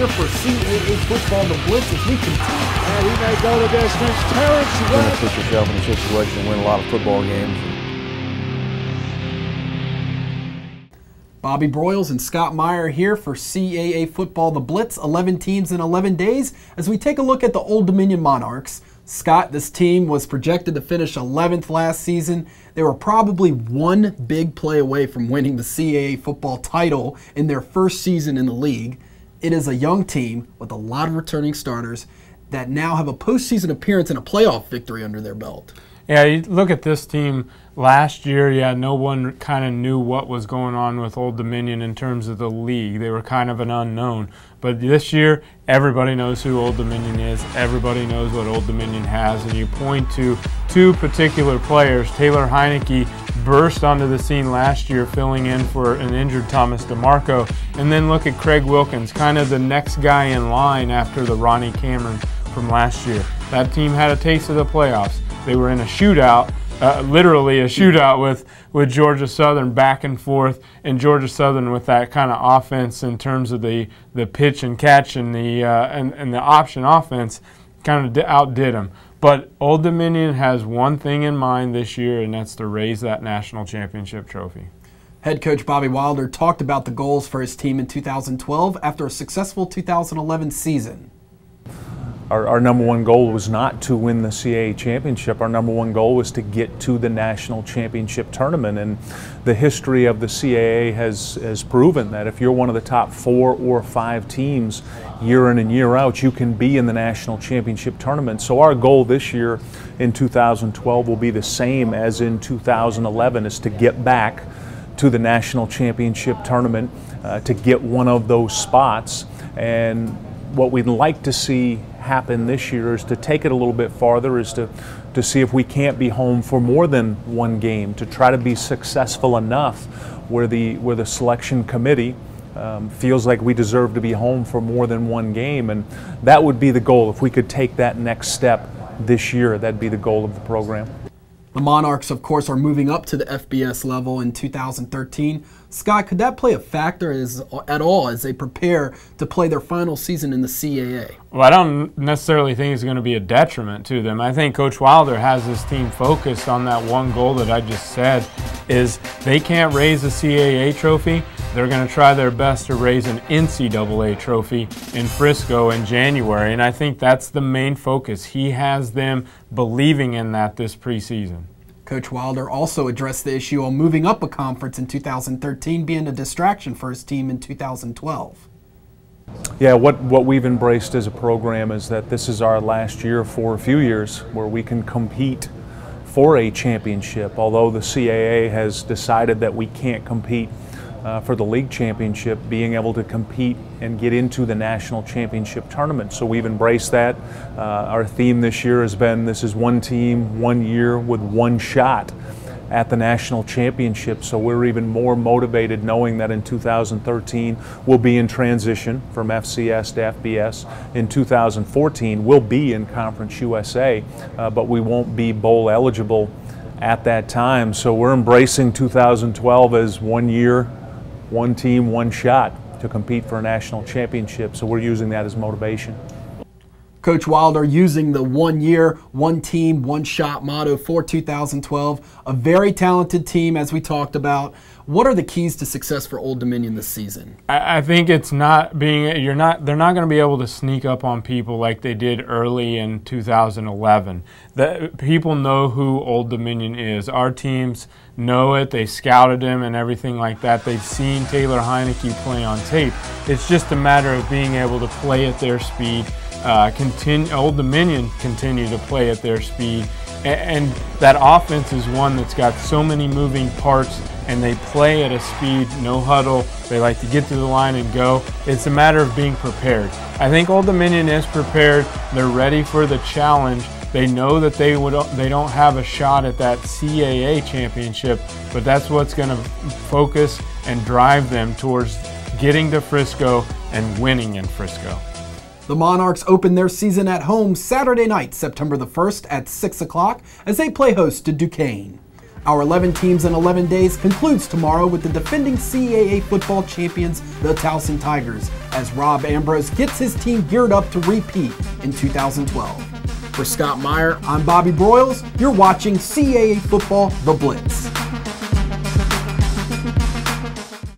here for CAA football, the Blitz, as we continue. And he may go the distance. Terrence You're going to put yourself in a situation and win a lot of football games. Bobby Broyles and Scott Meyer here for CAA football, the Blitz, 11 teams in 11 days. As we take a look at the Old Dominion Monarchs, Scott, this team was projected to finish 11th last season. They were probably one big play away from winning the CAA football title in their first season in the league. It is a young team with a lot of returning starters that now have a postseason appearance and a playoff victory under their belt. Yeah, you look at this team last year, no one kind of knew what was going on with Old Dominion in terms of the league. They were kind of an unknown. But this year, everybody knows who Old Dominion is. Everybody knows what Old Dominion has. And you point to two particular players. Taylor Heineke burst onto the scene last year, filling in for an injured Thomas DeMarco. And then look at Craig Wilkins, kind of the next guy in line after the Ronnie Cameron from last year. That team had a taste of the playoffs. They were in a shootout, literally a shootout with Georgia Southern back and forth, and Georgia Southern with that kind of offense in terms of the pitch and catch and the option offense kind of outdid them. But Old Dominion has one thing in mind this year, and that's to raise that national championship trophy. Head coach Bobby Wilder talked about the goals for his team in 2012 after a successful 2011 season. Our number one goal was not to win the CAA championship. Our number one goal was to get to the national championship tournament. And the history of the CAA has proven that if you're one of the top 4 or 5 teams year in and year out, you can be in the national championship tournament. So our goal this year in 2012 will be the same as in 2011, is to get back to the national championship tournament, to get one of those spots. And what we'd like to see happen this year is to take it a little bit farther, is to see if we can't be home for more than one game, to try to be successful enough where the selection committee feels like we deserve to be home for more than one game. And that would be the goal. If we could take that next step this year, that'd be the goal of the program. The Monarchs, of course, are moving up to the FBS level in 2013. Scott, could that play a factor at all as they prepare to play their final season in the CAA? Well, I don't necessarily think it's going to be a detriment to them. I think Coach Wilder has his team focused on that one goal that I just said, is they can't raise a CAA trophy. They're going to try their best to raise an NCAA trophy in Frisco in January, and I think that's the main focus. He has them believing in that this preseason. Coach Wilder also addressed the issue on moving up a conference in 2013 being a distraction for his team in 2012. Yeah, what we've embraced as a program is that this is our last year for a few years where we can compete for a championship, although the CAA has decided that we can't compete for the league championship, being able to compete and get into the national championship tournament. So we've embraced that. Our theme this year has been, this is one team, 1 year with one shot at the national championship. So we're even more motivated knowing that in 2013 we'll be in transition from FCS to FBS. In 2014 we'll be in Conference USA, but we won't be bowl eligible at that time. So we're embracing 2012 as 1 year, one team, one shot to compete for a national championship. So we're using that as motivation. Coach Wilder using the 1 year, one team, one shot motto for 2012. A very talented team, as we talked about. What are the keys to success for Old Dominion this season? I think it's not being, they're not going to be able to sneak up on people like they did early in 2011. People know who Old Dominion is. Our teams know it. They scouted him and everything like that. They've seen Taylor Heineke play on tape. It's just a matter of being able to play at their speed. Old Dominion continue to play at their speed. And that offense is one that's got so many moving parts, and they play at a speed, no huddle. They like to get to the line and go. It's a matter of being prepared. I think Old Dominion is prepared. They're ready for the challenge. They know that they don't have a shot at that CAA championship, but that's what's going to focus and drive them towards getting to Frisco and winning in Frisco. The Monarchs open their season at home Saturday night, September the 1st at 6 o'clock as they play host to Duquesne. Our 11 teams in 11 days concludes tomorrow with the defending CAA football champions, the Towson Tigers, as Rob Ambrose gets his team geared up to repeat in 2012. For Scott Meyer, I'm Bobby Broyles. You're watching CAA Football, The Blitz.